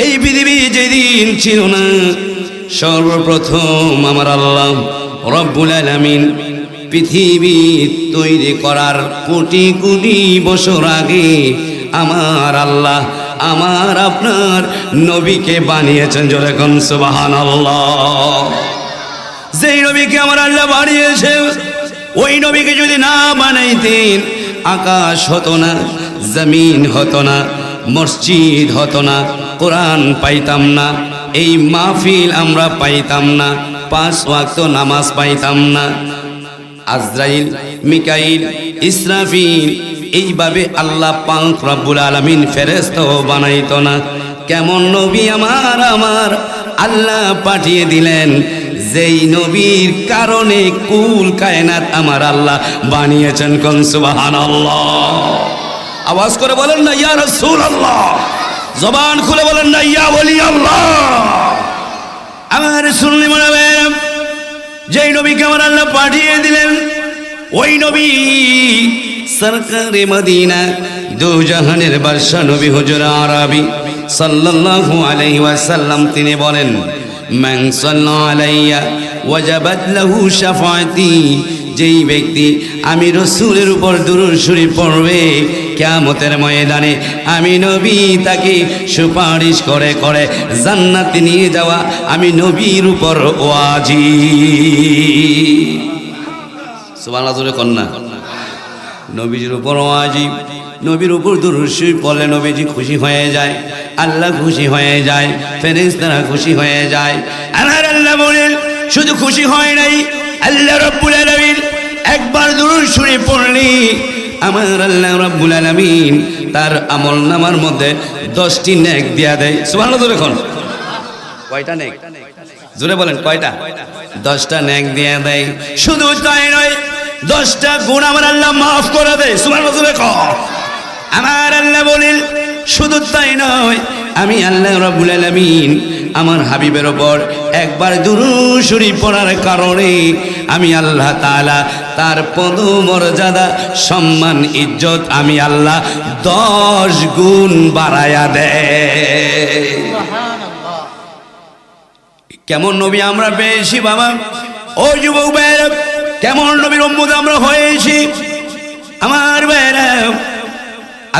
এই পৃথিবী যেদিন ছিল না, সর্বপ্রথম আমার আল্লাহ রব্বুল আলামিন পৃথিবী তৈরি করার কোটি কোটি বছর আগে আমার আল্লাহ আমার আপনার নবীকে বানিয়েছেন। জোরে কোন সুবহানাল্লাহ। যেই নবীকে আমার আল্লাহ বানিয়েছেন, ওই নবীকে যদি না বানাইতেন, আকাশ হতো না, জমিন হতো না, মসজিদ হতো না, কোরআন পাইতাম না, এই মাহফিল আমরা পাইতাম না, 5 ওয়াক্ত নামাজ পাইতাম না। আজরাইল, মিকাইল, ইসরাফিল এইভাবে আল্লাহ পাক রব্বুল আলামিন ফেরেশতাও বানাইতো না। কেমন নবী আমার আল্লাহ পাঠিয়ে দিলেন, যেই নবীর কারণে কুল কায়নাত আমার আল্লাহ বানিয়েছেন। কোন সুবহানাল্লাহ। আওয়াজ করে বলেন না ইয়া রাসূলুল্লাহ। জবান খুলে বলেন না ইয়া ওলি আল্লাহ। আমার রাসূলুল্লাহ বলেন, যেই নবীকে আমার আল্লাহ পাঠিয়ে দিলেন, ওই নবী সরকারে মদিনা, দু জাহানের বাদশা নবী হুজুর আরবি সাল্লাল্লাহু আলাইহি ওয়াসাল্লাম তিনি বলেন, মান সাল্লা আলাইয়া ওয়াজাবাত লাহু শাফাআতি। যেই ব্যক্তি আমি রাসূলের উপর দুরূদ শরীফ পড়বে, কিয়ামতের ময়দানে আমি নবী তাকে সুপারিশ করে করে জান্নাতে নিয়ে যাওয়া আমি নবীর উপর ওয়াজিব। সুবহানাল্লাহ জোরে কন্যা। নবীর উপর ওয়াজিব, নবীর উপর দুরূদ শরীফ পড়লে নবীজি খুশি হয়ে যায়, আল্লাহ খুশি হয়ে যায়, ফেরেশতারা খুশি হয়ে যায়। আমার আল্লাহ বলেন, শুধু খুশি হয় নাই, আল্লাহ রাব্বুল আলামিন একবার দুরূদ শরীফ পড়লি আমার আল্লাহ রাব্বুল আলামিন তার আমলনামার মধ্যে 10টি নেক দিয়া দেয়। সুবহানাল্লাহ জোরে কোন। কয়টা নেক? জোরে বলেন কয়টা? 10টা নেক দিয়া দেয়। শুধু তাই নয়, 10টা গুনাহ আমার আল্লাহ মাফ করে দেয়। সুবহানাল্লাহ জোরে কোন। আমার আল্লাহ বলেন, শুধু তাই নয়, আমি আল্লাহ রাব্বুল আলামিন আমার হাবিবের ওপর একবার দুরূদ শরীফ পড়ার কারণে আমি আল্লাহ তাআলা তার পদমর্যাদা, সম্মান, ইজ্জত আমি আল্লাহ 10 গুণ বাড়ায়া দেয়। সুবহানাল্লাহ। কেমন নবী আমরা পেয়েছি বাবা, ও যুবক ভাইরা, কেমন নবীর উম্মত আমরা হয়েছি আমার ভাইরা।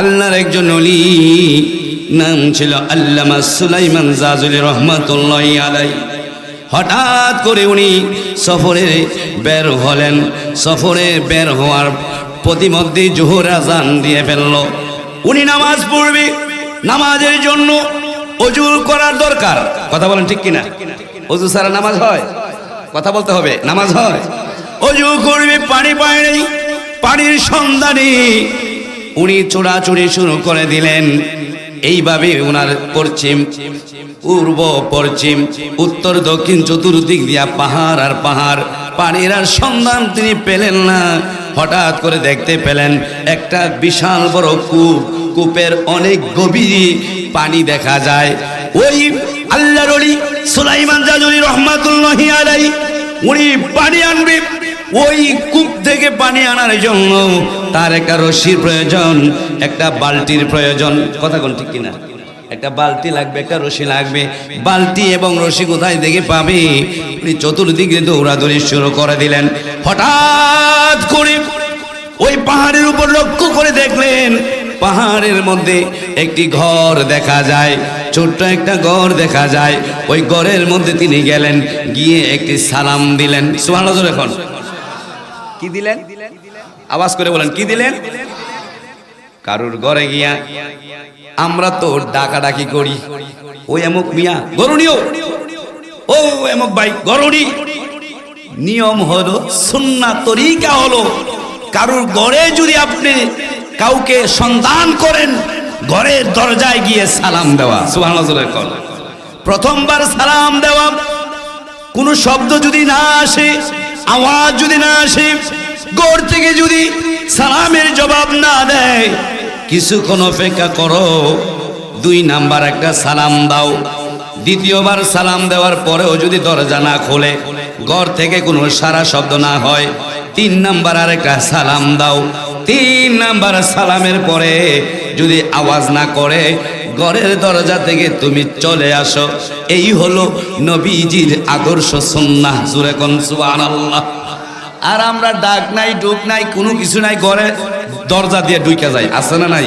আল্লাহর একজন ওলি, নাম ছিল আল্লামা সুলাইমান জাজুলি রহমাতুল্লাহি আলাইহি। হঠাৎ করে উনি সফরে বের হলেন। সফরে বের হওয়ার প্রতিমধ্যে জোহর আজান দিয়ে ফেলল। উনি নামাজ পড়বে, নামাজের জন্য ওযু করার দরকার। কথা বলেন ঠিক কিনা? ওযু ছাড়া নামাজ হয়? কথা বলতে হবে, নামাজ হয়। ওযু করবে, পানি পায় নাই, পানির সন্ধানে উনি ছোড়াছুড়ি শুরু করে দিলেন। এইভাবে ওনার পশ্চিম, পূর্ব, পশ্চিম, উত্তর, দক্ষিণ চতুর্দিক দিয়া পাহাড় আর পাহাড়, পানির আর সন্ধান তিনি পেলেন না। হঠাৎ করে দেখতে পেলেন একটা বিশাল বড় কূপ, কূপের অনেক গভীরে পানি দেখা যায়। ওই আল্লাহর ওলি সুলাইমান জাজুলি রহমাতুল্লাহি আলাইহি উনি পানি আনবে। ওই কূপ থেকে পানি আনার জন্য তার একটা রশির প্রয়োজন, একটা বালতির প্রয়োজন। কথা কোন ঠিক কিনা? একটা বালতি লাগবে, একটা রশি লাগবে। বালতি এবং রশি কোথায় থেকে পাবে? উনি চতুর্দিকে দৌড়াদৌড়ি শুরু করে দিলেন। হঠাৎ করে ওই পাহাড়ের উপর লক্ষ্য করে দেখলেন, পাহাড়ের মধ্যে একটি ঘর দেখা যায়, ছোট্ট একটা ঘর দেখা যায়। ওই ঘরের মধ্যে তিনি গেলেন, গিয়ে একটি সালাম দিলেন। সুবহানাল্লাহ। এখন কি দিলেন? আওয়াজ করে বলেন, কি দিলেন? কারুর ঘরে গিয়া আমরা তো ডাকাডাকি করি, ওই এমক মিয়া গরুনিও, ও এমক ভাই গরুনি। নিয়ম হলো, সুন্নাত তরিকা হলো, কারুর ঘরে যদি আপনি কাউকে সন্ধান করেন, ঘরের দরজায় গিয়ে সালাম দেওয়া। সুবহানাল্লাহ। প্রথমবার সালাম দেওয়া, কোনো শব্দ যদি না আসে, আওয়াজ যদি না আসে, ঘর থেকে যদি সালামের জবাব না দেয়, কিছুক্ষণ অপেক্ষা করো, 2 নাম্বার একটা সালাম দাও। দ্বিতীয়বার সালাম দেওয়ার পরেও যদি দরজা না খোলে, ঘর থেকে কোনো সারা শব্দ না হয়, 3 নাম্বার আরেকটা সালাম দাও। 3 নাম্বার সালামের পরে যদি আওয়াজ না করে, ঘরের দরজা থেকে তুমি চলে আসো। এই হলো নবীজির আদর্শ সুন্নাহ। জোরে কোন সুবহানাল্লাহ। আর আমরা ডাক নাই ডুক নাই কোনো কিছু নাই, ঘরে দরজা দিয়ে ঢুকে যাই, আছে না নাই?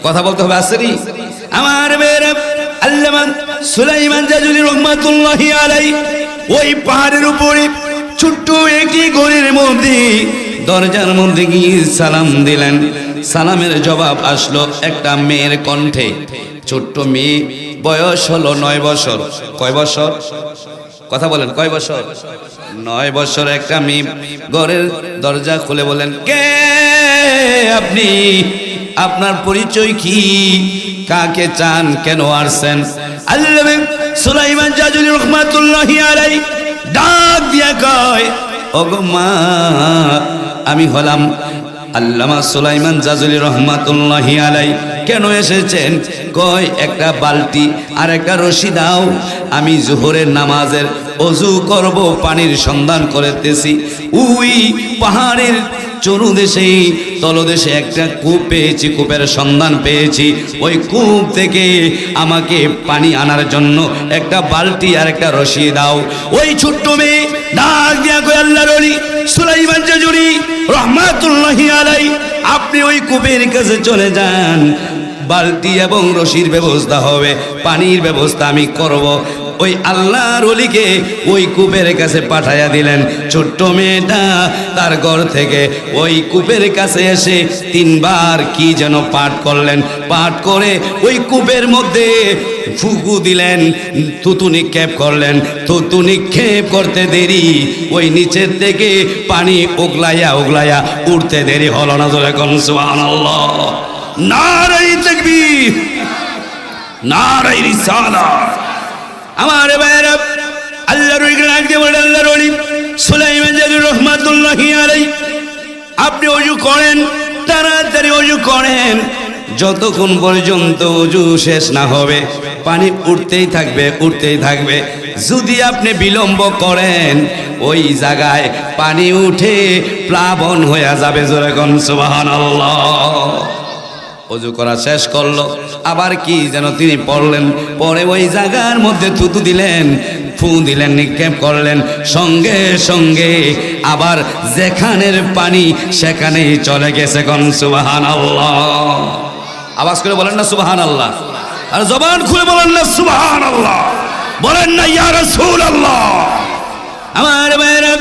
কথা বলতে হবে, আছে নি? আমার মেয়েরা, আল্লামা সুলাইমান জাজুলি রহমাতুল্লাহি আলাইহি ওই পাহাড়ের উপরে ছোট্ট একটি ঘরের মধ্যে দরজার মধ্যে গিয়ে সালাম দিলেন। সালামের জবাব আসলো একটা মেয়ের কণ্ঠে। ছোট্ট মেয়ে, বয়স হলো 9 বছর। কয় বছর? কথা বলেন, কয় বছর? 9 বছর একটা মেয়ে ঘরের দরজা খুলে বলেন, কে আপনি? আপনার পরিচয় কি? কাকে চান? কেন আসছেন? আল্লামা সুলাইমান জাজুলি রহমাতুল্লাহি আলাইহি ডাক দিয়া কয়, ওগো মা, আমি হলাম আল্লামা সুলাইমান জাজুলি রহমাতুল্লাহি আলাইহি। কেন এসেছেন? কয়, একটা বালতি আর একটা রশি দাও, আমি জোহরের নামাজের ওযু করব, পানির সন্ধান করতেছি। ওই পাহাড়ের চরুদেশে তলদেশে একটা কূপ পেয়েছি, কূপের সন্ধান পেয়েছি। ওই কূপ থেকে আমাকে পানি আনার জন্য একটা বালতি আর একটা রশি দাও। ওই ছোট্ট মেয়ে ডাক দিয়া কয়, আল্লাহর ওলি সুলাইমান জাজুলি রহমাতুল্লাহি আলাইহি, আপনি ওই কূপের কাছে চলে যান, বালতি এবং রশির ব্যবস্থা হবে, পানির ব্যবস্থা আমি করব। ওই আল্লাহর ওলিকে ওই কূপের কাছে পাঠাইয়া দিলেন। ছোট্ট মেয়েটা তার ঘর থেকে ওই কূপের কাছে এসে 3 বার কি যেন পাঠ করলেন। পাঠ করে ওই কূপের মধ্যে ফুকু দিলেন, থুতু নিক্ষেপ করলেন। থুতু নিক্ষেপ করতে দেরি ওই নিচের থেকে পানি ওগলাইয়া ওগলাইয়া উঠতে দেরি হলো না। জোরে কোন সুবহানাল্লাহ। নারে তাকবীর, নারে রিসালাত। আমার ভাইরা, আল্লাহর ওলি সুলাইমান জাজুলি রহমাতুল্লাহি আলাইহি, আপনি ওযু করেন, তাড়াতাড়ি ওযু করেন, যতক্ষণ পর্যন্ত ওযু শেষ না হবে পানি উঠতেই থাকবে, উঠতেই থাকবে। যদি আপনি বিলম্ব করেন ওই জায়গায় পানি উঠে প্লাবন হয়ে যাবে। জোরে কোন সুবহানাল্লাহ। ওযু করা শেষ করলো, আবার কি যেন তিনি পড়লেন। পরে ওই জায়গার মধ্যে থুতু দিলেন, ফু দিলেন, নিক্ষেপ করলেন। সঙ্গে সঙ্গে আবার যেখানের পানি সেখানেই চলে গেছে। কোন সুবহানাল্লাহ। আওয়াজ করে বলেন না সুবহানাল্লাহ। আর জবান খুলে বলেন না সুবহানাল্লাহ। বলেন না ইয়া রাসূলুল্লাহ। আমার ভাইরা,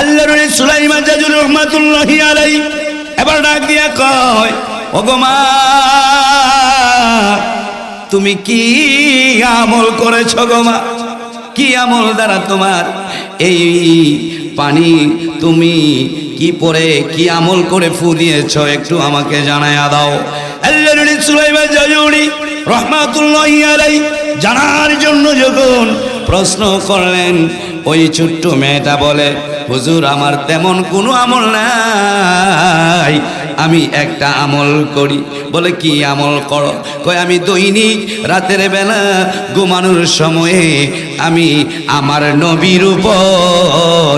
আল্লাহর ওলি সুলাইমান জাজুলি রহমাতুল্লাহি আলাইহি এবার ডাক দিয়া কয়, ওগো মা, তুমি কি আমল করেছো গো মা? কি আমল দ্বারা তোমার এই পানি, তুমি কি পরে কি আমল করে ফু দিয়েছ, একটু আমাকে জানায়া দাও। আল্লাহর ওলি সুলাইমান জাজুলি রহমাতুল্লাহি আলাইহি জানার জন্য যখন প্রশ্ন করলেন, ওই ছোট্ট মেয়েটা বলে, হুজুর আমার তেমন কোনো আমল নাই, আমি একটা আমল করি। বলে, কি আমল করো? কয়, আমি দৈনিক রাতের বেলা ঘুমানোর সময়ে আমি আমার নবীর উপর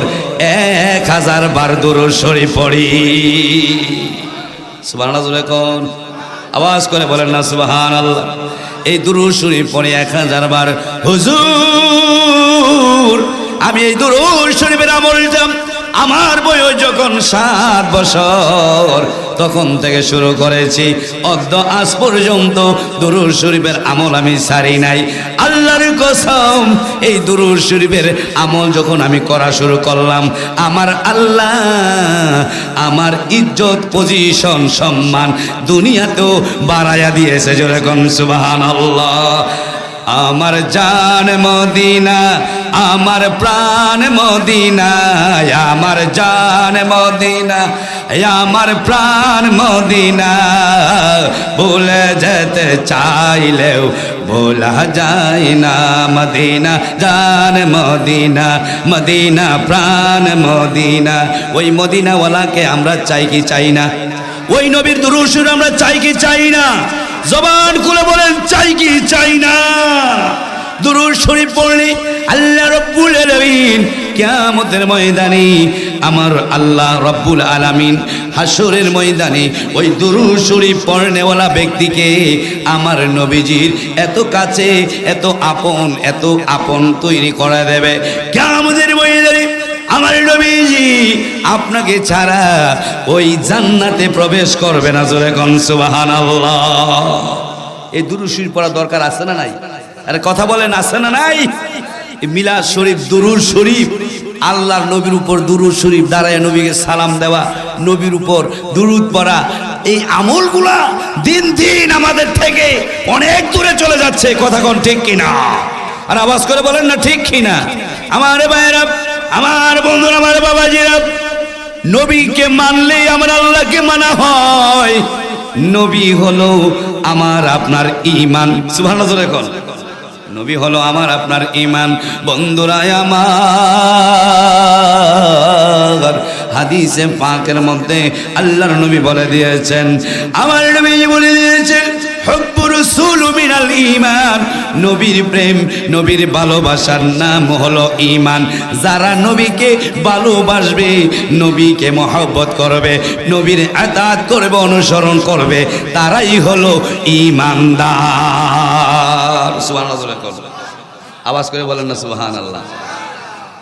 1000 বার দুরূদ শরীফ পড়ি। সুবহানাল্লাহ। জোরে কোন, আওয়াজ করে বলেন না সুবহানাল্লাহ। এই দুরূদ শরীফ পড়ি 1000 বার। হুজুর, আমি এই দুরূদ শরীফের আমলটা আমার বয়স যখন 7 বছর তখন থেকে শুরু করেছি, অদ্য আজ পর্যন্ত দুরূদ শরীফের আমল আমি ছাড়ি নাই। আল্লাহর কসম, এই দুরূদ শরীফের আমল যখন আমি করা শুরু করলাম, আমার আল্লাহ আমার ইজ্জত, পজিশন, সম্মান দুনিয়াতেও বাড়াইয়া দিয়েছে। জোরে কোন সুবহানাল্লাহ। আমার জান মদিনা, আমার প্রাণ মদিনা, আমার জান মদিনা, আমার প্রাণ মদিনা, ভুলে যেতে চাইলেও ভোলা যায় না। মদিনা জান মদিনা, মদিনা প্রাণ মদিনা। ওই মদিনাওয়ালাকে আমরা চাই কি চাই না? ওই নবীর দুরূদ শরীফ আমরা চাই কি চাই না? জবান খুলে বলেন, চাই কি চাই না? দুরূদ শরীফ পড়লে আল্লাহ রাব্বুল আলামিন কিয়ামতের ময়দানে আমার আল্লাহ রব্বুল আলামিন হাসরের ময়দানে ওই দুরূদ শরীফ পড়নেওয়ালা ব্যক্তিকে আমার নবীজির এত কাছে এত আপন তৈরি করে দেবে। কিয়ামতের ময়দানে আমার নবীজি আপনাকে ছাড়া ওই জান্নাতে প্রবেশ করবে না। জোরে কোন সুবহানাল্লাহ। এই দুরূদ শরীফ পড়া দরকার আছে না নাই? আরে কথা বলেন, আছে না নাই? মিলাদ শরীফ, দুরূদ শরীফ, আল্লাহর নবীর উপর দুরূদ শরীফ দাঁড়ায় নবীকে সালাম দেওয়া, নবীর উপর দুরূদ পড়া, এই আমলগুলা দিন দিন আমাদের থেকে অনেক দূরে চলে যাচ্ছে। কথা কোন ঠিক কিনা? আর আওয়াজ করে বলেন না ঠিক কিনা? আমার ভাইয়েরা, আমার বন্ধুরা, আমার বাবাজিরা, নবীকে মানলেই আমার আল্লাহকে মানা হয়। নবী হলো আমার আপনার ঈমান। সুবহানাল্লাহ। নবী হলো আমার আপনার ঈমান। বন্ধুরা আমার, হাদিসে পাকের মধ্যে আল্লাহর নবী বলে দিয়েছেন, আমার নবী বলে দিয়েছেন, হুব্বু রাসূল মিনাল ঈমান। নবীর প্রেম, নবীর ভালোবাসার নাম হলো ঈমান। যারা নবীকে ভালোবাসবে, নবীকে মহব্বত করবে, নবীর আতাত করবে, অনুসরণ করবে, তারাই হলো ঈমানদার। সুবহানাল্লাহ। আওয়াজ করে বলেন না সুবহানাল্লাহ।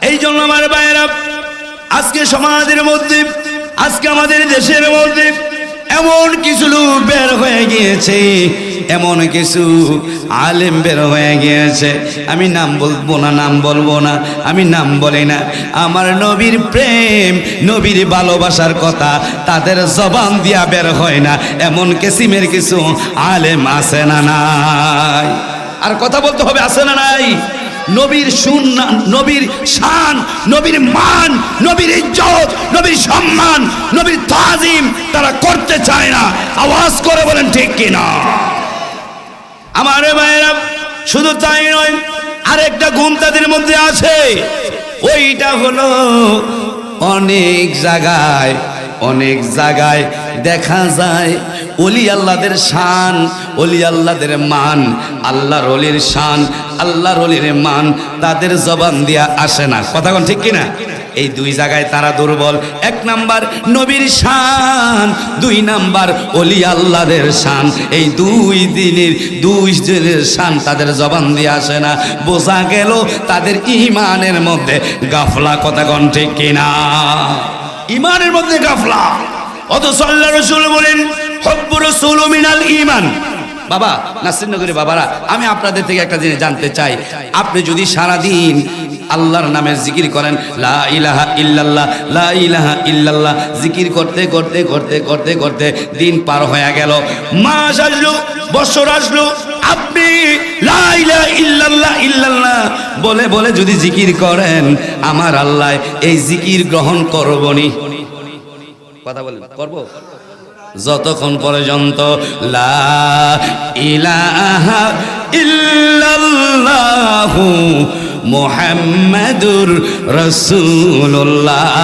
এই জন্য আমার ভাইয়েরা, আজকে সমাজের মধ্যে, আজকে আমাদের দেশের মধ্যে এমন কিছু লোক বের হয়ে গিয়েছে, এমন কিছু আলেম বের হয়ে গিয়েছে, আমি নাম বলবো না, নাম বলবো না, আমি নাম বলি না, আমার নবীর প্রেম, নবীর ভালোবাসার কথা তাদের জবান দিয়া বের হয় না, এমন কিসিমের কিছু আলেম আছে না নাই? আর কথা বলতে হবে, আছে না নাই? নবীর সুন্নাহ, নবীর শান, নবীর মান, নবীর ইজ্জত, নবীর সম্মান, নবীর তাজিম তারা করতে চায় না। আওয়াজ করে বলেন ঠিক কিনা? আমার ভাইয়েরা, শুধু তাই নয়, আরেকটা গুণ তাদের মধ্যে আছে। ওইটা হলো অনেক জায়গায় দেখা যায় ওলি আল্লাহদের শান, ওলি আল্লাহদের মান, আল্লাহর ওলির শান, আল্লাহর ওলির মান তাদের জবান দিয়া আসে না। কথা কোন ঠিক কিনা? এই দুই জায়গায় তারা দুর্বল। এক নাম্বার নবীর শান, দুই নাম্বার ওলি আল্লাহদের শান। এই দুই দিনের শান তাদের জবান দিয়ে আসে না। বোঝা গেল তাদের ঈমানের মধ্যে গাফলা। কথা কোন ঠিক কিনা? ঈমানের মধ্যে গাফলা। অথচ আল্লাহ রাসূল বলেন, হুব্বু রাসূল মিনাল ঈমান। বাবা, নাসিরনগরের বাবারা, আমি আপনাদের থেকে একটা জিনিস জানতে চাই। আপনি যদি সারাদিন আল্লাহর নামের জিকির করেন, লা ইলাহা ইল্লাল্লাহ, লা ইলাহা ইল্লাল্লাহ, জিকির করতে করতে করতে করতে করতে দিন পার হয়ে গেল, মাস আসলো, বছর আসলো, আপনি লা ইলাহা ইল্লাল্লাহ ইল্লাল্লাহ বলে বলে যদি জিকির করেন, আমার আল্লাহ এই জিকির গ্রহণ করবনি। কথা বলেন, করব? যতক্ষণ পর্যন্ত লা ইলাহা ইল্লাল্লাহু মুহাম্মাদুর রাসূলুল্লাহ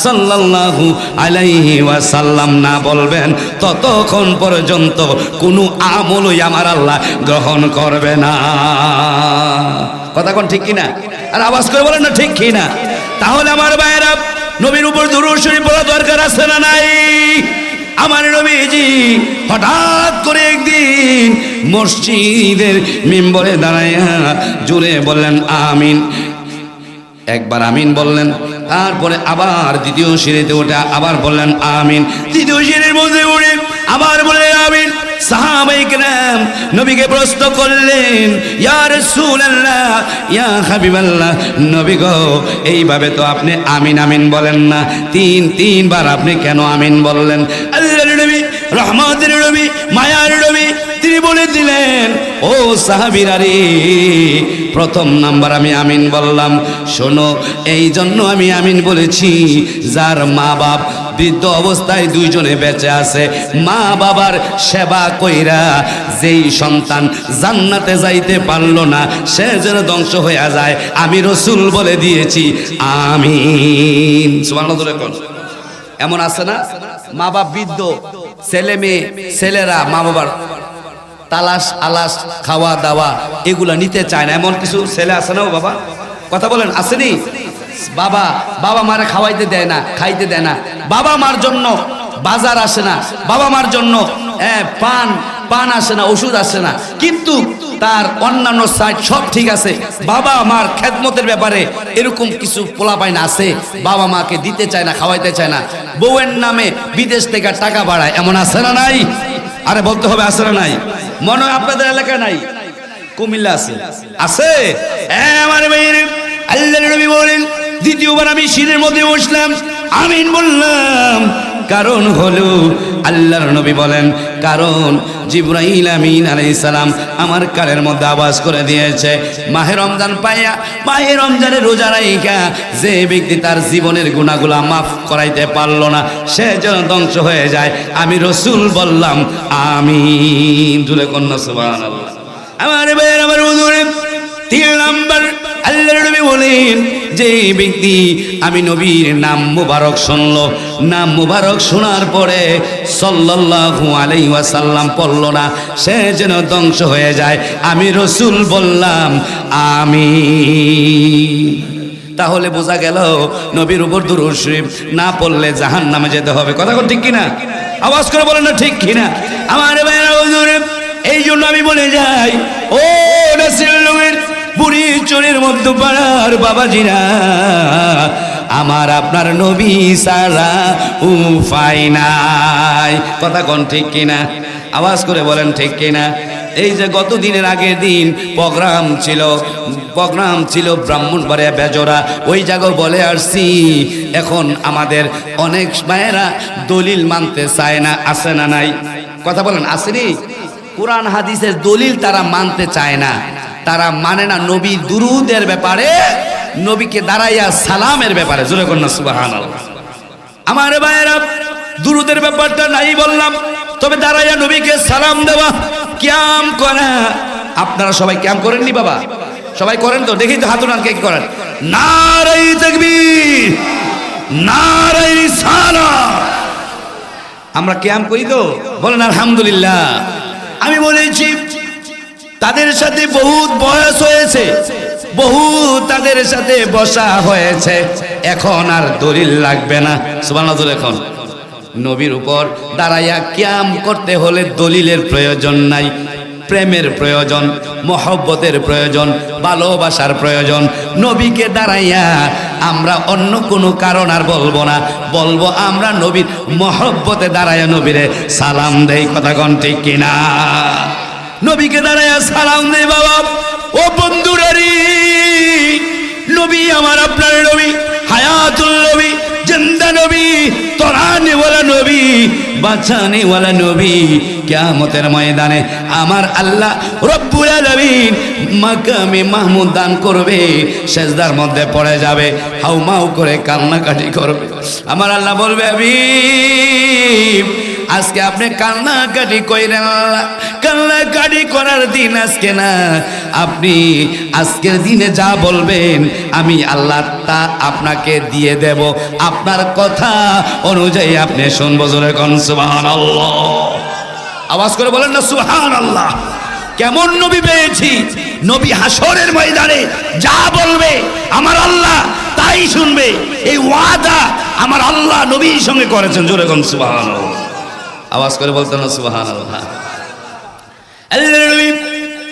সাল্লাল্লাহু আলাইহি ওয়াসাল্লাম না বলবেন, ততক্ষণ পর্যন্ত কোনো আমলই আমার আল্লাহ গ্রহণ করবে না। কথা কোন ঠিক কিনা? আর আওয়াজ করে বলেন না ঠিক কিনা? তাহলে আমার ভাইয়েরা, নবীর উপর দুরূদ শরীফ পড়া দরকার আছে না নাই? আমার নবীজি হঠাৎ করে একদিন মসজিদের মিম্বরে দাঁড়াইয়া জোরে বললেন আমিন। একবার আমিন বললেন, তারপরে আবার দ্বিতীয় সিঁড়িতে ওঠে আবার বললেন আমিন, তৃতীয় সিঁড়ির মধ্যে উঠে আবার বললেন আমিন। সাহাবায়ে কেরাম নবীকে প্রশ্ন করলেন, ইয়া রাসূলুল্লাহ, ইয়া হাবিবাল্লাহ, নবী গো, এইভাবে তো আপনি আমিন আমিন বলেন না, তিনবার আপনি কেন আমিন বললেন? আল্লাহর নবী, রহমতের নবী, মায়ার নবী, তিনি বলে দিলেন, ও সাহাবীরা রে, প্রথম নাম্বার আমি আমিন বললাম, শোনো, এই জন্য আমি আমিন বলেছি, যার মা বাপ বৃদ্ধ অবস্থায় দুইজনে বেঁচে আছে, মা বাবার সেবা কইরা যেই সন্তান জান্নাতে যাইতে পারলো না, সে যেন ধ্বংস হয়ে যায়, আমি রাসূল বলে দিয়েছি আমিন। সুবহানাল্লাহ। এমন আছে না, মা বাপ বৃদ্ধ, ছেলে মেয়ে, ছেলেরা মা বাবার তালাশ আলাস খাওয়া দাওয়া এগুলা নিতে চায় না, এমন কিছু ছেলে আছে না? ও বাবা, কথা বলেন, আসেনি? বাবা বাবা মারে খাওয়াইতে দেয় না, খাইতে দেয় না, বাবা মার জন্য বাজার আসে না, বাবা মার জন্য পান আসে না, ওষুধ আসে না, কিন্তু তার অন্যান্য সাইড সব ঠিক আছে। বাবা মার খেদমতের ব্যাপারে এরকম কিছু পোলাপাইন আছে, বাবা মাকে দিতে চায় না, খাওয়াইতে চায় না, বউয়ের নামে বিদেশ থেকে টাকা বাড়ায়, এমন আছে না নাই? আরে বলতে হবে আছে না নাই? মনে হয় আপনাদের এলাকায় নাই, কুমিল্লা আছে, আছে। আমার ভাইয়ের আল্লাহর নবী বলেন, দ্বিতীয়বার আমি সিঁড়ির মধ্যে বসলাম, আমিন বললাম। কারণ হলো আল্লাহর নবী বলেন, কারণ জিবরাইল আমিন আলাইহিস সালাম আমার কানের মধ্যে আওয়াজ করে দিয়েছে, মাহে রমজান পাইয়া, মাহে রমজানের রোজা রাইখা যে ব্যক্তি তার জীবনের গুনাহগুলো মাফ করাইতে পারলো না, সে যেন ধ্বংস হয়ে যায়। আমি রাসূল বললাম আমিন, জুড়ে কন্যা সুবহানাল্লাহ। আমার ভাইয়ের, আমার হুজুরে, 3 নাম্বার আল্লাহর নবী বলেন, যে ব্যক্তি আমি নবীর নাম মুবারক শুনলো, নাম মুবারক শোনার পরে সাল্লাল্লাহু আলাইহি ওয়াসাল্লাম পড়লো না, সে যেন ধ্বংস হয়ে যায়। আমি রাসূল বললাম আমিন। তাহলে বোঝা গেল নবীর উপর দুরূদ শরীফ না পড়লে জাহান্নামে যেতে হবে। কথা ঠিক কিনা? আওয়াজ করে বলেন না ঠিক কিনা? আমার ভাইরা হুজুরে, এই জন্য আমি বলে যাই, ও রাসূলের বুড়ি চোরের মধ্য পাড়ার বাবাজিরা, আমার আপনার নবী সারা উপায় নাই। কথা কোন ঠিক কিনা? আওয়াজ করে বলেন ঠিক কিনা? এই যে গত দিনের আগের দিন প্রোগ্রাম ছিল ব্রাহ্মণবাড়িয়া বেজোরা, ওই জায়গায় বলে আসছি, এখন আমাদের অনেক মায়েরা দলিল মানতে চায় না, আছে না নাই? কথা বলেন আসেনি? কোরআন হাদিসের দলিল তারা মানতে চায় না, তারা মানে না নবী দুরুদের ব্যাপারে, নবীকে দাঁড়াইয়া সালামের ব্যাপারে। জোরে কন্যা সুবহানাল্লাহ। আমার ভাইয়েরা, দুরুদের ব্যাপারটা নাই বললাম, তবে দাঁড়াইয়া নবীকে সালাম দেওয়া, কিয়াম করা। আপনারা সবাই কিয়াম করেননি বাবা? সবাই করেন তো? দেখি তো হাত উঠান, কে কি করেন? নারায়ে তাকবীর, নারায়ে রিসালাত। আমরা কিয়াম করি তো? বলেন আলহামদুলিল্লাহ। আমি বলেছি তাদের সাথে বহুত বয়স হয়েছে, বহু তাদের সাথে বসা হয়েছে, এখন আর দলিল লাগবে না। সুবহানাল্লাহ। এখন নবীর উপর দাঁড়াইয়া কিয়াম করতে হলে দলিলের প্রয়োজন নাই, প্রেমের প্রয়োজন, মহব্বতের প্রয়োজন, ভালোবাসার প্রয়োজন। নবীকে দাঁড়াইয়া আমরা অন্য কোনো কারণ আর বলবো না, বলবো আমরা নবীর মহব্বতে দাঁড়াইয়া নবীরে সালাম দেই। কথা কোন ঠিক কিনা? নবীকে দাঁড়াইয়া সালাম দেই বাবা। ও বন্ধুরারি, নবী আমার আপনার নবী, হায়াতুল নবী, জিন্দা নবী, তরানেওয়ালা নবী, বাঁচানেওয়ালা নবী। কিয়ামতের ময়দানে আমার আল্লাহ রব্বুল আলামিন মাকামে মাহমুদ দান করবে, সেজদার মধ্যে পড়ে যাবে, হাউমাউ করে কান্নাকাটি করবে। আমার আল্লাহ বলবে, হাবিব আজকে আপনি কান্নাকাটি কইরেন না, কান্নাকাটি করার দিন আজকে না, আপনি আজকের দিনে যা বলবেন আমি আল্লাহ তা আপনাকে দিয়ে দেব, আপনার কথা অনুযায়ী আপনি শুনবো। জোরে কোন সুবহানাল্লাহ। আওয়াজ করে বলেন না সুবহানাল্লাহ। কেমন নবী পেয়েছি? নবী হাসরের ময়দানে যা বলবে আমার আল্লাহ তাই শুনবে, এই ওয়াদা আমার আল্লাহ নবীর সঙ্গে করেছেন। জোরে কোন সুবহানাল্লাহ। আওয়াজ করে বলতেন না সুবহানাল্লাহ। আল্লাহর নবী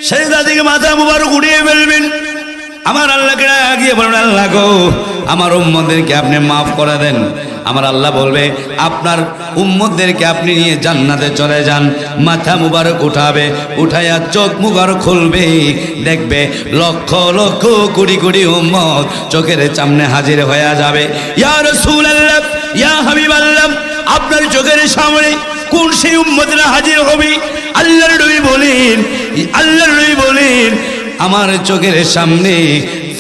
সেজদা থেকে মাথা মুবারক উঠিয়ে ফেলবেন, আমার আল্লাহকে গিয়ে বলবেন, আল্লাহ গো আমার উম্মতদেরকে আপনি মাফ করে দেন। আমার আল্লাহ বলবে, আপনার উম্মতদেরকে আপনি নিয়ে জান্নাতে চলে যান। মাথা মুবারক উঠাবে, উঠাইয়া চোখ মুবারক খুলবে, দেখবে লক্ষ লক্ষ কোটি কোটি উম্মত চোখের সামনে হাজির হয়ে যাবে। ইয়া রাসূলুল্লাহ, ইয়া হাবিবাল্লাহ, আপনার চোখের সামনে কোন সেই উম্মতরা হাজির হবে? আল্লাহর নবী বলেন, আল্লাহর নবী বলেন আমার চোখের সামনে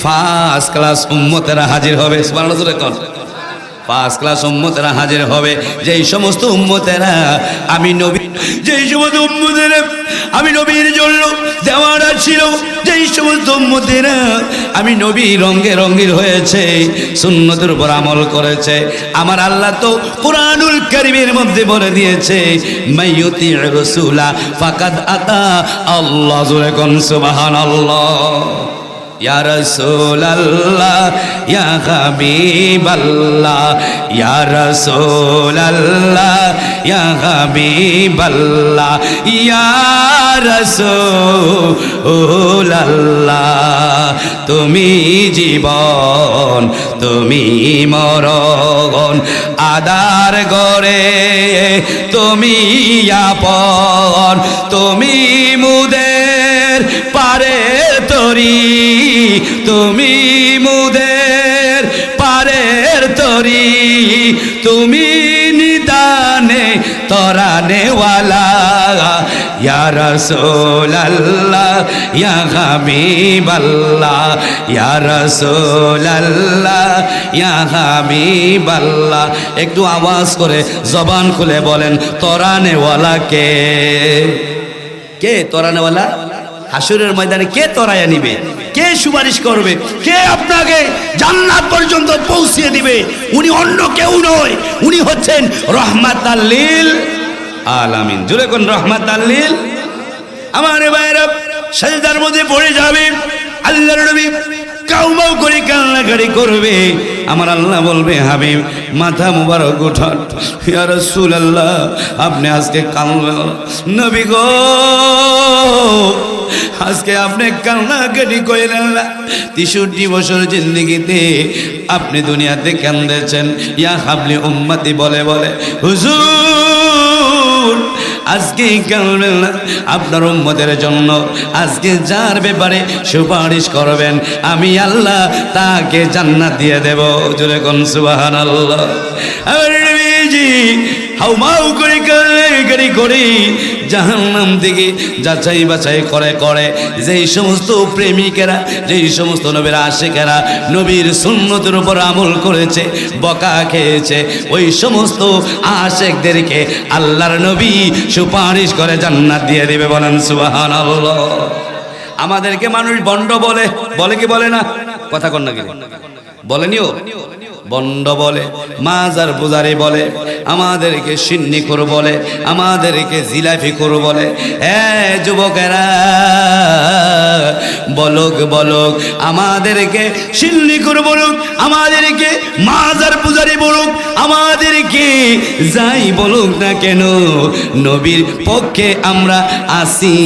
ফার্স্ট ক্লাস উম্মতেরা হাজির হবে। সুবহানাল্লাহ। ফার্স্ট ক্লাস উম্মতেরা হাজির হবে, যেই সমস্ত উম্মতেরা আমি নবী, যেই সমস্ত উম্মতেরা আমি নবীর জন্য দেওয়ানা ছিল, যেই সমস্ত উম্মতেরা আমি নবী রঙে রঙিন হয়েছে, সুন্নতের উপর আমল করেছে। আমার আল্লাহ তো কুরআনুল কারীমের মধ্যে বলে দিয়েছে, মাইয়ুতির রাসূলা ফাকাদ আতা আল্লাহ। জোরে কোন সুবহানাল্লাহ। ইয়া রাসূলাল্লাহ ইয়া হাবিবাল্লাহ ইয়া রাসূলাল্লাহ ইয়া হাবিবাল্লাহ ইয়া রাসূলাল্লাহ তুমি জীবন তুমি মরণ আদার গরে তুমি আপন তুমি মুদের পারে তরি তুমি মুদের পারের তরি তুমি নিদানে তরানেওয়ালা ইয়া রাসূলাল্লাহ ইয়া হাবিবাল্লাহ ইয়া রাসূলাল্লাহ ইয়া হাবিবাল্লাহ। একটু আওয়াজ করে জবান খুলে বলেন তরানেওয়ালা কে? কে তরানেওয়ালা? হাসরের ময়দানে কে তরায়া নিবে? কে সুপারিশ করবে? কে আপনাকে জান্নাত পর্যন্ত পৌঁছিয়ে দিবে? উনি অন্য কেউ নয়, উনি হচ্ছেন রহমাতাল লিল আলামিন। জোরে কোন রহমাতাল লিল। আমার ভাইরা সাজদার মধ্যে পড়ে যাবে, আল্লাহর নবী কাউমাউ করে কান্নাকাটি করবে। আমার আল্লাহ বলবে হাবিব মাথা মুবারক উঠান। ইয়া রাসূলুল্লাহ আপনি আজকে কাঁদবেন। নবী গো আজকে আপনি কান্নাকাটি করেন না। 63 বছর জিন্দেগিতে আপনি দুনিয়াতে কাঁদেছেন। ইয়া হাবলি উম্মতি বলে বলে হুজুর আজকে কাঁদবেন না আপনার উম্মতের জন্য। আজকে যার ব্যাপারে সুপারিশ করবেন আমি আল্লাহ তাকে জান্নাত দিয়ে দেব। জোরে কোন সুবহানাল্লাহ। আর নবীজি হাউমাউ করে কান্নাকাটি করে জাহান্নাম থেকে যাচাই বাছাই করে করে যেই সমস্ত প্রেমিকেরা, যেই সমস্ত নবীর আশিকেরা নবীর সুন্নতের উপর আমল করেছে, বকা খেয়েছে, ওই সমস্ত আশিকদেরকে আল্লাহর নবী সুপারিশ করে জান্নাত দিয়ে দিবে। বলেন সুবহানাল্লাহ। আমাদেরকে মানুষ বন্ড বলে, বলে কি বলে না? কথা কন না কি বলেনিও? বন্ড বলে, মাজার পূজারি বলে, আমাদেরকে সিন্নিখোর বলে, আমাদেরকে জিলাফিখোর বলে। যুবকেরা বলুক বলুক, আমাদেরকে সিন্নিখোর বলুক, আমাদেরকে মাজার পূজারি বলুক, আমাদেরকে যাই বলুক না কেন, নবীর পক্ষে আমরা আসি।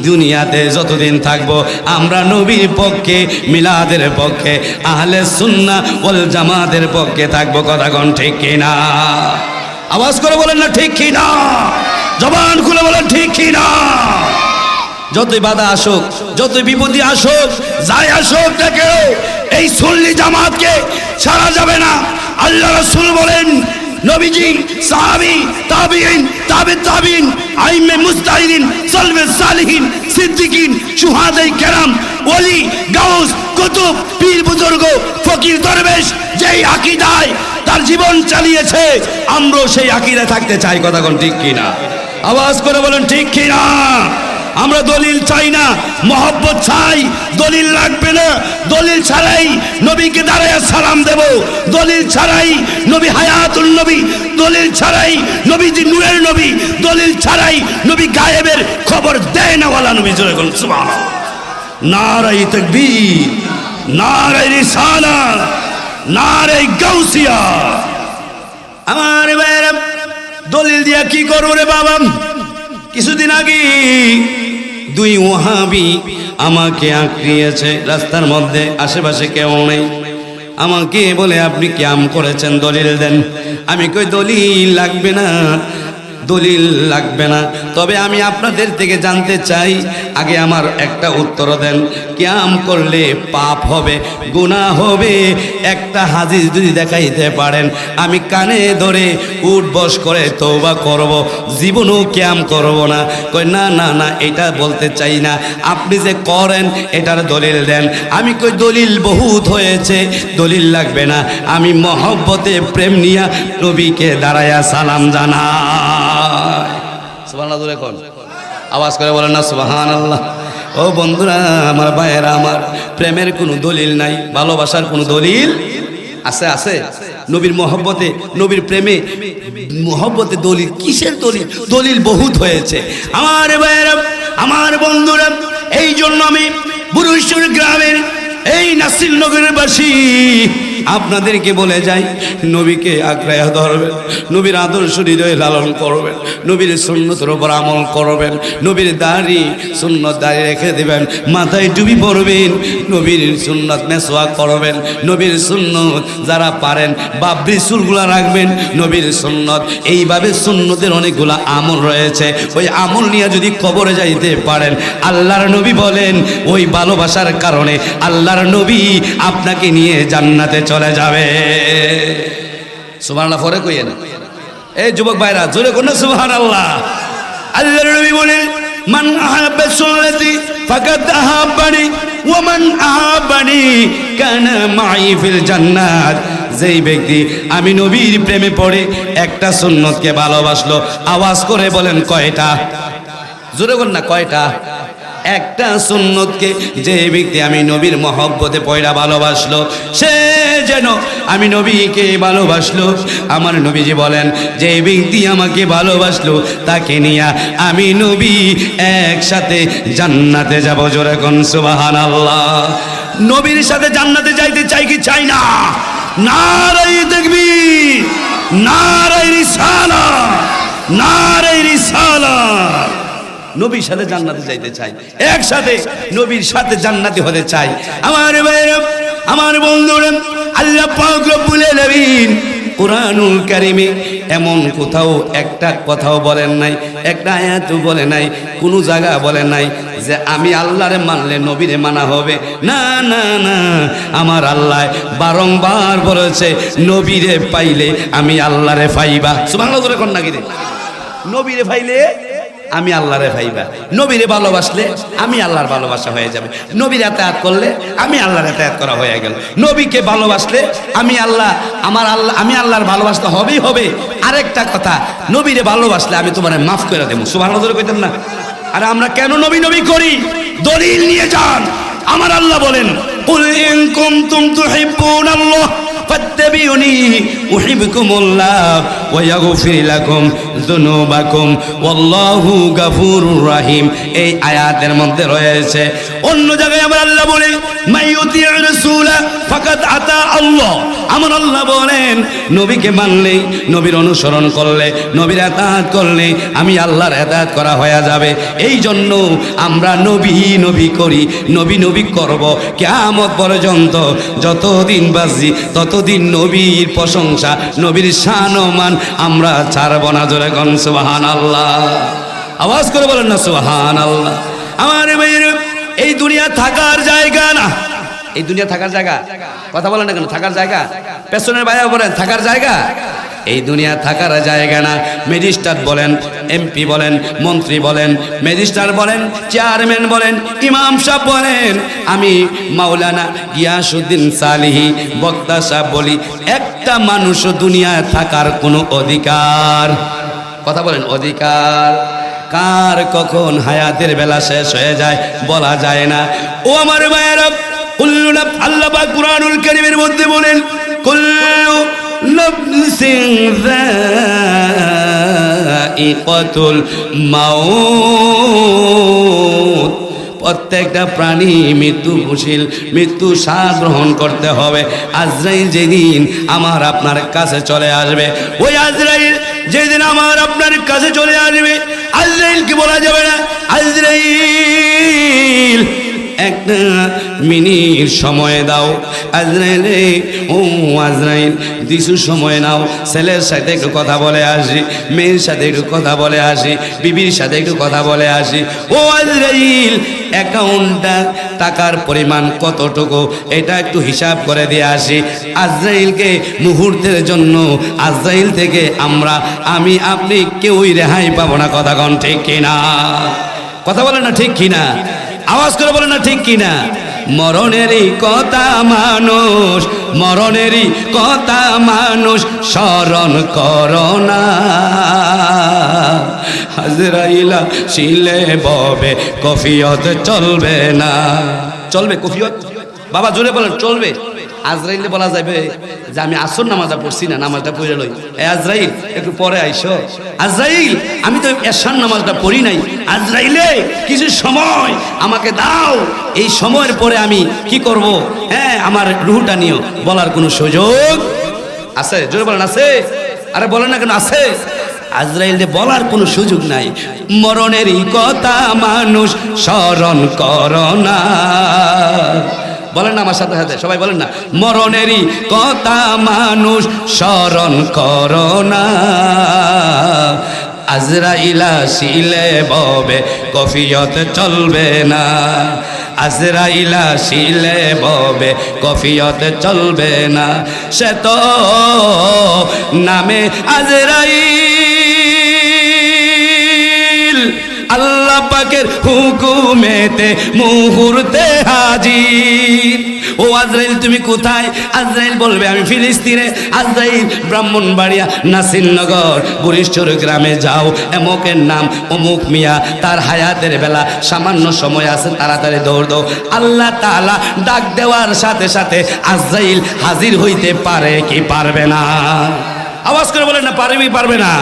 দুনিয়াতে যতদিন থাকবো আমরা নবীর পক্ষে, মিলাদের পক্ষে, আহলে সুন্নাহ ওয়াল জামাতের পক্ষে থাকবো। কথা কোন ঠিক কিনা? আওয়াজ করে বলেন না ঠিক কিনা? জবান খুলে বলেন ঠিক কিনা? যতই বাধা আসুক, যতই বিপত্তি আসুক, যাই আসুক না কেন, এই সুন্নি জামাতকে ছাড়া যাবে না। আল্লাহ রাসূল বলেন নবীজি, সাহাবী, তাবিঈন, তাবে তাবিঈন, আইম্মে মুজতাহিদিন, সালফে সালিহিন, সিদ্দিকিন, শুহাদায়ে কেরাম, ওলি, গাউস, কুতুব, পীর বুজুর্গ, ফকির দরবেশ যেই আকীদায় তার জীবন চালিয়েছে আমরাও সেই আকীদায় থাকতে চাই। কথা কোন ঠিক কিনা? আওয়াজ করে বলেন ঠিক কিনা? আমরা দলিল চাই না, মহব্বত চাই। দলিল লাগবে না। দলিল ছাড়াই নবীকে দাঁড়ায় সালাম দেব। দলিল ছাড়াই নবী হায়াতুল নবী, দলিল ছাড়াই নবীজি নূরের নবী, দলিল ছাড়াই নবী গায়েবের খবর দেয় না ওয়ালা নবী। জোরে বলুন সুবহানাল্লাহ। নারায়ে তাকবীর, নারায়ে রিসালাত, নারায়ে গাউসিয়া। আমার ভাইরা দলিল দিয়া কি করব রে বাবা? কিছুদিন আগে দুই ওয়াহাবি আমাকে আঁকড়িয়েছে রাস্তার মধ্যে, আশেপাশে কেউ নেই। আমাকে বলে আপনি ক্যাম করেছেন, দলিল দেন। আমি কই দলিল লাগবে না, দলিল লাগবে না। তবে আমি আপনাদের থেকে জানতে চাই, আগে আমার একটা উত্তর দেন। ক্যাম করলে পাপ হবে, গুনাহ হবে, একটা হাদিস যদি দেখাইতে পারেন আমি কানে ধরে উঠ বস করে তওবা করব, জীবনও ক্যাম করব না। কই না না না, এটা বলতে চাই না, আপনি যে করেন এটার দলিল দেন। আমি কই দলিল বহুত হয়েছে, দলিল লাগবে না। আমি মহব্বতে প্রেম নিয়া নবীকে দাঁড়ায়া সালাম জানাই। সুবহানাল্লাহ। এখন আওয়াজ করে বলেন না সুবহানাল্লাহ। ও বন্ধুরা, আমার ভাইয়েরা, আমার প্রেমের কোনো দলিল নাই, ভালোবাসার কোনো দলিল আছে? আছে নবীর মহব্বতে, নবীর প্রেমে মহব্বতে দলিল কিসের দলিল? দলিল বহুত হয়েছে। আমার ভাইয়েরা, আমার বন্ধুরা, এই জন্য আমি বুরুজপুর গ্রামের এই নাসিরনগরের বাসী আপনাদেরকে বলে যাই, নবীকে আঁকড়াইয়া ধরবেন, নবীর আদর্শ হৃদয়ে লালন করবেন, নবীর সুন্নতের উপর আমল করবেন, নবীর দাড়ি সুন্নত দাড়ি রেখে দেবেন, মাথায় টুপি পরবেন, নবীর সুন্নত মেসওয়াক করবেন, নবীর সুন্নত যারা পারেন বাবরি চুলগুলা রাখবেন, নবীর সুন্নত। এইভাবে সুন্নতের অনেকগুলা আমল রয়েছে, ওই আমল নিয়ে যদি কবরে যাইতে পারেন, আল্লাহর নবী বলেন ওই ভালোবাসার কারণে আল্লাহর নবী আপনাকে নিয়ে জান্নাতে চলে যাবে। সুবহানাল্লাহ পরে কইয়েন। এই যুবক ভাইরা জোরে কোন সুবহানাল্লাহ। আল্লাহর নবী বলেন মান আহাব্বা সুন্নতি ফাকাদ আহাব্বানি ওয়া মান আহাব্বানি কানা মাই ফিল জান্নাত। যেই ব্যক্তি আমি নবীর প্রেমে পড়ে একটা সুন্নতকে ভালোবাসলো, আওয়াজ করে বলেন কয়টা? জোরে বল না কয়টা? একটা সুন্নতকে যে ব্যক্তি আমি নবীর মহব্বতে পয়রা ভালোবাসলো, সে যেন আমি নবীকে ভালোবাসলো। আমার নবীজি বলেন যে ব্যক্তি আমাকে ভালোবাসলো তাকে নিয়ে আমি নবী একসাথে জান্নাতে যাব। জোরে কোন সুবহানাল্লাহ। নবীর সাথে জান্নাতে যাইতে চাই কি চাই না? নারায়ে তাকবীর, নারায়ে রিসালাত, নারায়ে রিসালাত। নবীর সাথে জান্নাতে যাইতে চাই, একসাথে নবীর সাথে জান্নাতি হতে চাই। আমার ভাইরা, আমার বন্ধুরা, আল্লাহ পাক রব্বুল আলামিন কুরআনুল কারীমে এমন কোথাও একটা কথাও বলেন নাই, একটা আয়াতও বলে নাই, কোনো জায়গা বলে নাই যে আমি আল্লাহরে মানলে নবীরে মানা হবে। না না না, আমার আল্লাহ বারংবার বলেছে নবীরে পাইলে আমি আল্লাহরে পাইবা। সুবহানাল্লাহ করে কোন নাকি রে? নবীরে পাইলে আমি আল্লাহরে ভাইবা, নবীরে ভালোবাসলে আমি আল্লাহর ভালোবাসা হয়ে যাবে, নবীর এতায়াত করলে আমি আল্লাহর এতায়াত করা হয়ে গেল, নবীকে ভালোবাসলে আমি আল্লাহ, আমার আল্লাহ, আমি আল্লাহর ভালোবাসতে হবেই হবে। আরেকটা কথা, নবীরে ভালোবাসলে আমি তোমার মাফ করে দেবো। সুবহানাল্লাহ কইতাম না? আর আমরা কেন নবী নবী করি? দলিল নিয়ে যান। আমার আল্লাহ বলেন কুল ইন কুনতুম তুহিব্বুনাল্লাহ ফাত্তাবিউনি উহিব্বুকুমুল্লাহ ওয়া ইয়াগফির লাকুম যুনুবাকুম ওয়াল্লাহু গফুরুর রহিম। এই আয়াতের মধ্যে রয়েছে। অন্য জায়গায় আমার আল্লাহ বলে মাইয়ুতিউর রাসূলা ফাকাদ আতা আল্লাহ। আমার আল্লাহ বলেন নবীকে মানলে, নবীর অনুসরণ করলে, নবীর ইতাআত করলে আমি আল্লাহর ইতাআত করা হয়ে যাবে। এই জন্য আমরা নবী নবী করি, নবী নবী করব কিয়ামত পর্যন্ত। যতদিন বাঁচি ততদিন নবীর প্রশংসা, নবীর শান ও মান আমরা ছাড়ব না। জোরে কোন সুবহানাল্লাহ। আওয়াজ করে বলেন না সুবহানাল্লাহ। আমার ভাইরা, এই দুনিয়া থাকার জায়গা না। এই দুনিয়া থাকার জায়গা? কথা বলেন না কেন? থাকার জায়গা? পেছনের ভাইয়া বলেন থাকার জায়গা? এই দুনিয়া থাকার জায়গা না। ম্যাজিস্ট্রেট বলেন, এমপি বলেন, মন্ত্রী বলেন, ম্যাজিস্ট্রেট বলেন, চেয়ারম্যান বলেন, ইমাম সাহেব বলেন, আমি মাওলানা গিয়াসউদ্দিন সালিহি বক্তা সাহেব বলি, একটা মানুষ দুনিয়ায় থাকার কোনো অধিকার, কথা বলেন অধিকার, কার কখন হায়াতের বেলা শেষ হয়ে যায় বলা যায় না। ও আমার ভাইয়েরা, আল্লাহ পাক কুরআনুল কারীমের মধ্যে বলেন কুল্লু নাফসিন যায়িকাতুল মাউত। প্রত্যেকটা প্রাণী মৃত্যুশীল, মৃত্যু স্বাদ গ্রহণ করতে হবে। আজরাইল যেদিন আমার আপনার কাছে চলে আসবে, ওই আজরাইল যেদিন আমার আপনার কাছে চলে আসবে, আজরাইলকে বলা যাবে না আজরাইল একটা মিনিট সময় দাও। আজরাইল, ও আজরাইল কিছু সময় নাও, ছেলের সাথে একটু কথা বলে আসি, মেয়ের সাথে একটু কথা বলে আসি, বিবির সাথে একটু কথা বলে আসি। ও আজরাইল, অ্যাকাউন্টটা টাকার পরিমাণ কতটুকু এটা একটু হিসাব করে দিয়ে আসি। আজরাইলকে মুহূর্তের জন্য আজরাইল থেকে আমি আপনি কেউই রেহাই পাবো না। কথা কোন ঠিক কিনা? কথা বলে না ঠিক কিনা? আওয়াজ করে বলে না ঠিক কিনা? মরণেরই কথা মানুষ, মরণেরই কথা মানুষ স্মরণ করো না। আজরাইলা শিলে ববে কফিয়ত চলবে না। চলবে কফিয়ত? বাবা জোরে বলেন চলবে। আজরাইলে বলা যাবে যে আমি আসর নামাজটা পড়ছি না, নামাজটা পড়ে লই, এ আজরাইল একটু পরে আইসো, আজরাইল আমি তো এশার নামাজটা পড়ি নাই, আজরাইলে কিছু সময় আমাকে দাও, এই সময়ের পরে আমি কি করব, হ্যাঁ আমার রুহটা নিও, বলার কোনো সুযোগ আছে? জোরে বলেন আছে? আরে বলেন না কেন আছে? আজরাইলকে বলার কোনো সুযোগ নাই। মরণেরই কথা মানুষ স্মরণ করো না, বলেন না আমার সাথে সাথে সবাই বলেন না, মরণেরই কথা মানুষ স্মরণ করো না। আজরাইলা শিলে ববে কফিয়ত চলবে না, আজরাইলা শিলে ববে কফিয়ত চলবে না, সে তো নামে আজরাইল আল্লাহ পাকের হুকুমেতে মুহূর্তে হাজির। ও আজরাইল তুমি কোথায়? আজরাইল বলবে আমি ফিলিস্তিনে। আজরাইল ব্রাহ্মণবাড়িয়া, নাসিরনগর, বুড়িশ্বর গ্রামে যাও, এমকের নাম অমুক মিয়া, তার হায়াতের বেলা সামান্য সময় আছে, তাড়াতাড়ি দৌড় দাও। আল্লাহ তাআলা ডাক দেওয়ার সাথে সাথে আজরাইল হাজির হইতে পারে কি পারবে না? আওয়াজ করে বলেন না, পারবে কি পারবে না?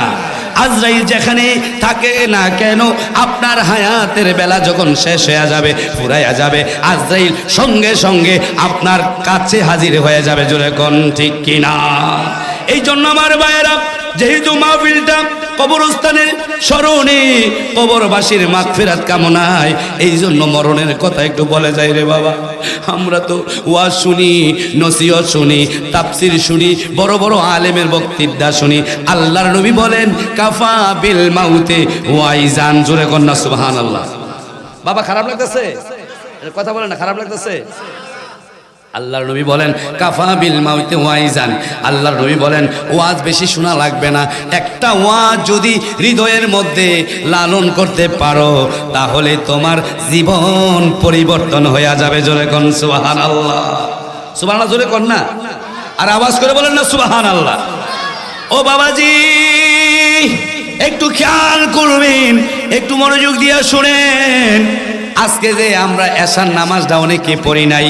আজরাইল যেখানে থাকে না কেন, আপনার হায়াতের বেলা যখন শেষ হয়ে যাবে, ফুরাইয়া যাবে, আজরাইল সঙ্গে সঙ্গে আপনার কাছে হাজির হয়ে যাবে। জোরে কোন ঠিক কিনা? এই জন্য আমার ভাইয়েরা, যেহেতু মাহফিলটা কবরস্থানের স্মরণে, কবরবাসীর মাগফিরাত কামনায়, এই জন্য মরণের কথা একটু বলে যাই রে বাবা। আমরা তো ওয়াজ শুনি, নসিহত শুনি, তাফসির শুনি, বড় বড় আলেমের বক্তৃতা শুনি। আল্লাহর নবী বলেন কাফা বিল মাউতে ওয়াইজান। জোরে কন্যা সুবহানাল্লাহ। বাবা খারাপ লাগতেছে? কথা বলেন না, খারাপ লাগতেছে? আল্লাহর নবী বলেন কাফা বিল মাউতে ওয়াইজান। আল্লাহর নবী বলেন ওয়াজ বেশি শোনা লাগবে না, একটা ওয়াজ যদি হৃদয়ের মধ্যে লালন করতে পারো, তাহলে তোমার জীবন পরিবর্তন হয়ে যাবে। জোরে কোন সুবহানাল্লাহ। সুবহানাল্লাহ জোরে কোন না, আর আওয়াজ করে বলেন না সুবহানাল্লাহ। ও বাবাজি একটু খেয়াল করবেন, একটু মনোযোগ দিয়ে শুনেন। আজকে যে আমরা এশার নামাজটা অনেকে পড়ি নাই,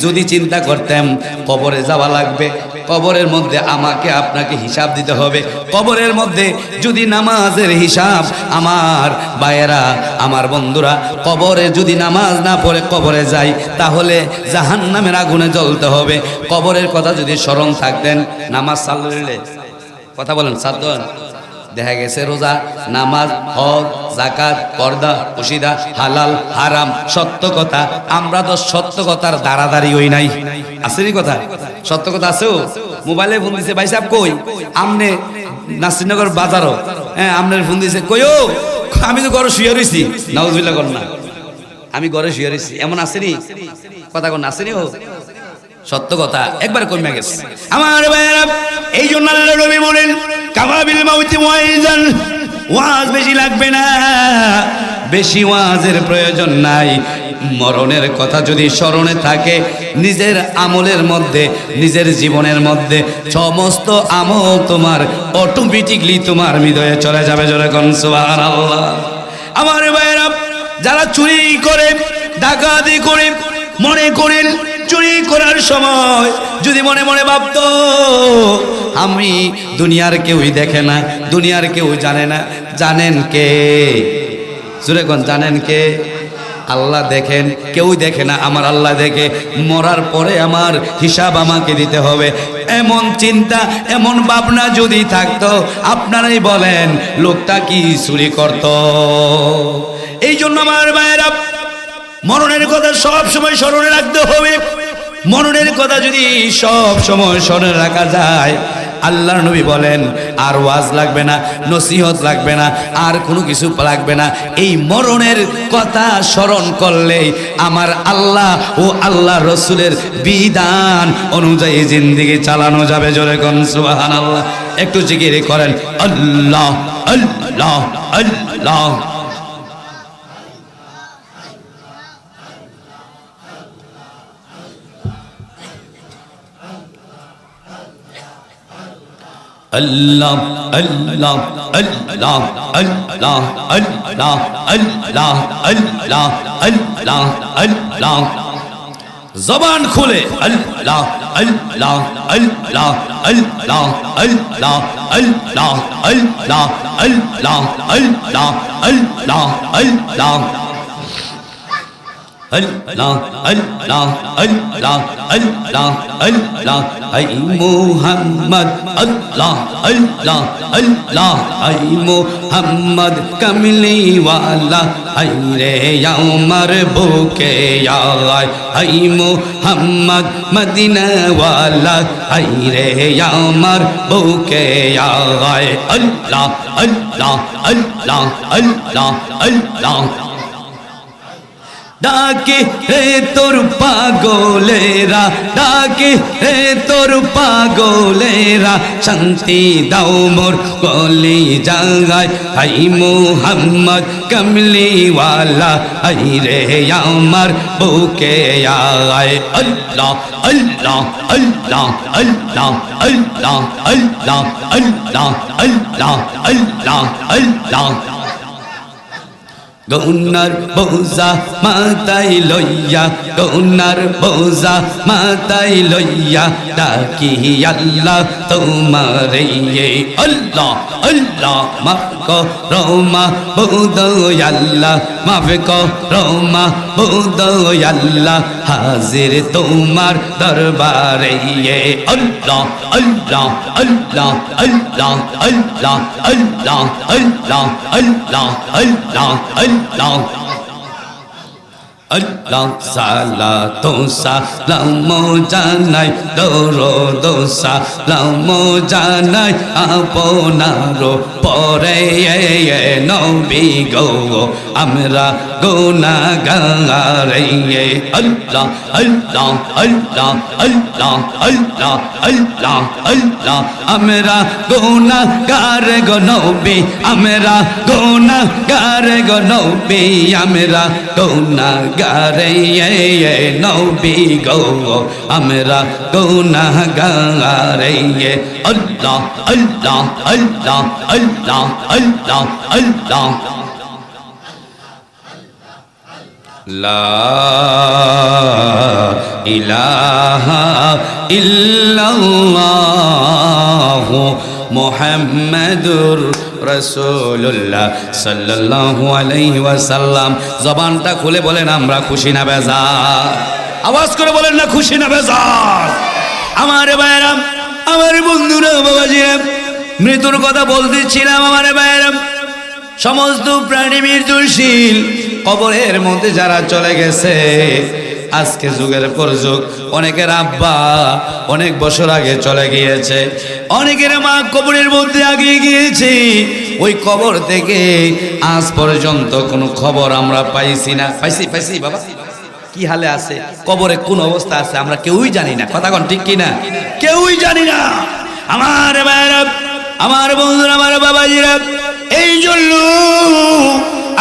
যদি চিন্তা করতাম কবরে যাওয়া লাগবে, কবরের মধ্যে আমাকে আপনাকে হিসাব দিতে হবে, কবরের মধ্যে যদি নামাজের হিসাব, আমার ভাইয়েরা, আমার বন্ধুরা, কবরে যদি নামাজ না পড়ে কবরে যাই, তাহলে জাহান্নামের আগুনে জ্বলতে হবে। কবরের কথা যদি স্মরণ থাকতেন, নামাজ সাল্লাল্লাহু, কথা বলেন সাদ্দান, দেখা গেছে রোজা, নামাজ, হজ, যাকাত, পর্দা, পশিদা, হালাল হারাম, সত্য কথা। আমরা তো সত্য কথার দাঁড়াদাঁড়ি হই নাই। আসেনি কথা? সত্য কথা আছেও। মোবাইলে ফোন দিছে, ভাই সাহেব কই? আমনে নাসিরনগর বাজারও, হ্যাঁ আমনের ফোন দিছে, কইও আমি তো ঘরে শুয়ে রইছি। নাউজুবিল্লাহ কর না, আমি ঘরে শুয়ে রইছি, এমন আসেনি? কথা কোন আসেনি? ও সত্য কথা একবার কমে গেছে আমার ভাইয়েরা। এই জন্য আল্লাহর নবী বলেন কাফা বিল মাউতি ওয়াইজান, ওয়াজ বেশি লাগবে না, বেশি ওয়াজের প্রয়োজন নাই। মরণের কথা যদি স্মরণে থাকে, নিজের আমলের মধ্যে, নিজের জীবনের মধ্যে সমস্ত আমল তোমার অটোমেটিকলি তোমার হৃদয়ে চলে যাবে। জোরে কোন সুবহানাল্লাহ। আমার ভাইয়েরা, যারা চুরি করে, ডাকাতি করে, মনে করেন চুরি করার সময় যদি মনে মনে ভাবতো আমি দুনিয়ার কেউই দেখে না, দুনিয়ার কেউ জানে না, জানেন কে? জোরে কোন জানেন কে? আল্লাহ দেখেন, কেউ দেখে না, আমার আল্লাহ দেখে। মরার পরে আমার হিসাব আমাকে দিতে হবে, এমন চিন্তা, এমন ভাবনা যদি থাকতো, আপনারাই বলেন লোকটা কি চুরি করত? এই জন্য আমার ভাইয়েরা, মরণের কথা সব সময় স্মরণে রাখতে হবে। মরণের কথা যদি সব সময় স্মরণে রাখা যায়, আল্লাহর নবী বলেন আর ওয়াজ লাগবে না, নসিহত লাগবে না, আর কোনো কিছু লাগবে না। এই মরণের কথা স্মরণ করলেই আমার আল্লাহ ও আল্লাহ রসুলের বিধান অনুযায়ী জিন্দেগি চালানো যাবে। জোরে কোন সুবহানাল্লাহ। একটু জিকির করেন আল্লাহ আল্লাহ আল্লাহ। আল্লাহ আল্লাহ আল্লাহ আল্লাহ আল্লাহ আল্লাহ আল্লাহ আল্লাহ আল্লাহ। জবান খুলে আল্লাহ আল্লাহ আল্লাহ আল্লাহ আল্লাহ আল্লাহ আল্লাহ আল্লাহ আল্লাহ আল্লাহ আল্লাহ Allah Allah Allah Allah Allah ay Muhammad Allah Allah Allah ay Muhammad kamli wala ay re umar buke ay Muhammad Madina wala ay re umar buke Allah Allah Allah Allah Allah ডাকে হে তোর পাগলেরা ডাকে হে তোর পাগলেরা শান্তি দাও মোর কলি জাগায় high Muhammad কমলি ওয়ালা high রে আমার বুকে আয় আল্লাহ আল্লাহ আল্লাহ আল্লাহ আল্লাহ আল্লাহ আল্লাহ আল্লাহ আল্লাহ আল্লাহ গৌনার বৌজা মাতাই লইয়া গৌনার বৌজা মাতাই লইয়া ডাকি আল্লাহ তোমারে আল্লাহ আল্লাহ মাফ করোমা বৌদ আল্লাহ মাফ করোমা বৌদ আল্লাহ হাজির তোমার দরবারে আল্লাহ আল্লাহ আল্লাহ আল্লাহ আল্লাহ আল্লাহ আল্লাহ আল্লাহ আল্লাহ Allah Allah salatu salamu janai dorodo salamu janai aponaro pore nobi go amra gunagare Allah Allah Allah Allah Allah Allah Allah amra gunagare go nobi amra gunagare go nobi amra gunagare গারে নবী গো আমরা গুনাহগারে আল্লাহ আল্লাহ আল্লাহ আল্লাহ আল্লাহ আল্লাহ লা ইলাহা ইল্লাল্লাহ মুহাম্মাদুর রাসূলুল্লাহ সাল্লাল্লাহু আলাইহি ওয়াসাল্লাম। জবানটা খুলে বলেন আমরা খুশি না বেজার? আওয়াজ করে বলেন না খুশি না বেজার? আমার ভাইরাম, আমার বন্ধুরা, বাবাজিরা, মৃত্যুর কথা বলতেছিলাম। আমার ভাইরাম, সমস্ত প্রাণী মৃত্যুশীল। কবরের মধ্যে যারা চলে গেছে আজকে যুগের পর যুগ, অনেকের আব্বা অনেক বছর আগে চলে গিয়েছে, অনেকের মা কবরের মধ্যে আগে গিয়েছে। ওই কবর থেকে আজ পর্যন্ত কোনো খবর আমরা পাইছি না। পাইছি বাবা, কি হালে আছে, কবরে কোন অবস্থা আছে আমরা কেউই জানি না। কথা কোন ঠিক কিনা? কেউই জানি না। আমার ভাইরা, আমার বন্ধুরা, আমার বাবাজিরা, এই জন্য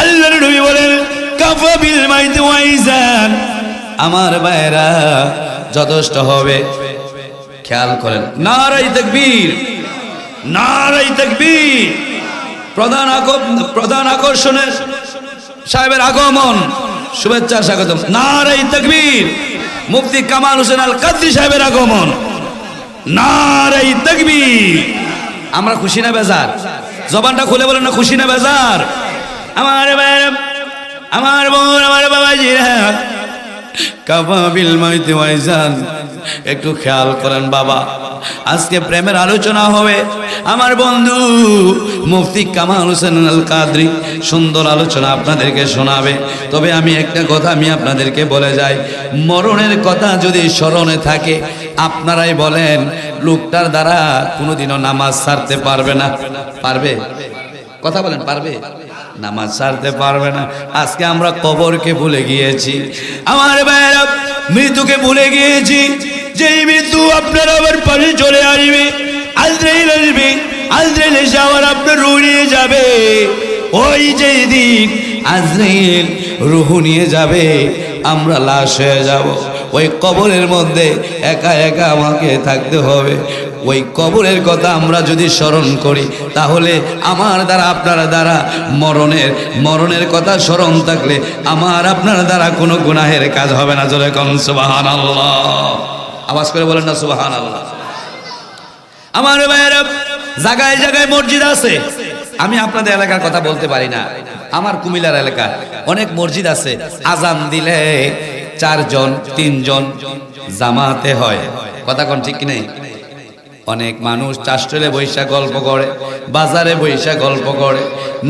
আল্লাহর নবী বলেন কাফা বিল মাইতি ওয়াইজান। আমার ভাইরা যথেষ্ট হবে। খেয়াল করেন, নারায়ে তাকবীর, নারায়ে তাকবীর। প্রধান আকর্ষণের সাহেবের আগমন, শুভেচ্ছা স্বাগতম। নারায়ে তাকবীর। মুফতি কামাল হোসেন আল কাদরি সাহেবের আগমন। নারায়ে তাকবীর। আমরা খুশি না বেজার? জবানটা খুলে বলেন না খুশি না বেজার? আমার ভাইরা, আমার বোন, আমার বাবাজিরা, কাফা বিল মাইতি ওয়াইজান। একটু খেয়াল করেন বাবা, আজকে প্রেমের আলোচনা হবে। আমার বন্ধু মুফতি কামাল হোসেন আল কাদরি সুন্দর আলোচনা আপনাদেরকে শোনাবে। তবে আমি একটা কথা আমি আপনাদেরকে বলে যাই, মরণের কথা যদি স্মরণে থাকে, আপনারাই বলেন লোকটার দ্বারা কোনোদিনও নামাজ ছাড়তে পারবে না? পারবে? কথা বলেন, পারবে? নামাজ ছাড়তে পারবে না। আজকে আমরা কবরকে ভুলে গিয়েছি। আমার ভাইরা, মৃত্যুকে ভুলে গিয়েছি। যেই মৃত্যু আপনার আবার পাশে চলে আসবে, আজরাইল আসবে, আজরাইল এসে আবার আপনার রূহ নিয়ে যাবে। ওই যেই দিন আজরাইল রূহ নিয়ে যাবে, আমরা লাশ হয়ে যাব। ওই কবরের মধ্যে একা একা আমাকে থাকতে হবে। ওই কবরের কথা আমরা যদি স্মরণ করি, তাহলে আমার দ্বারা আপনার দ্বারা মরণের কথা স্মরণ থাকলে আমার আপনার দ্বারা কোনো গুনাহের কাজ হবে না। জোরে কোন সুবহানাল্লাহ। আওয়াজ করে বলেন না সুবহানাল্লাহ। আমার ভাইয়েরা, জায়গায় জায়গায় মসজিদ আছে। আমি আপনাদের এলাকার কথা বলতে পারি না, আমার কুমিল্লার এলাকা অনেক মসজিদ আছে, আজান দিলে 4 জন 3 জন জামাতে হয়। কথা কোন ঠিক কি নেই? অনেক মানুষ চাষটলে বৈশা গল্প করে, বাজারে বৈশা গল্প করে,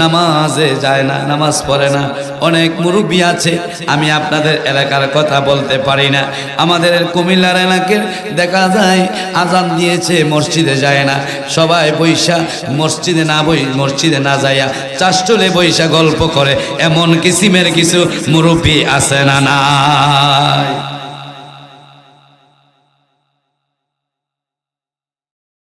নামাজে যায় না, নামাজ পড়ে না। অনেক মুরব্বী আছে, আমি আপনাদের এলাকার কথা বলতে পারি না। আমাদের কুমিল্লার এলাকার দেখা যায় আজান দিয়েছে, মসজিদে যায় না, সবাই বৈশা মসজিদে না যাইয়া চাষটলে বৈশা গল্প করে। এমন কিসিমের কিছু মুরব্বী আছে না নাই?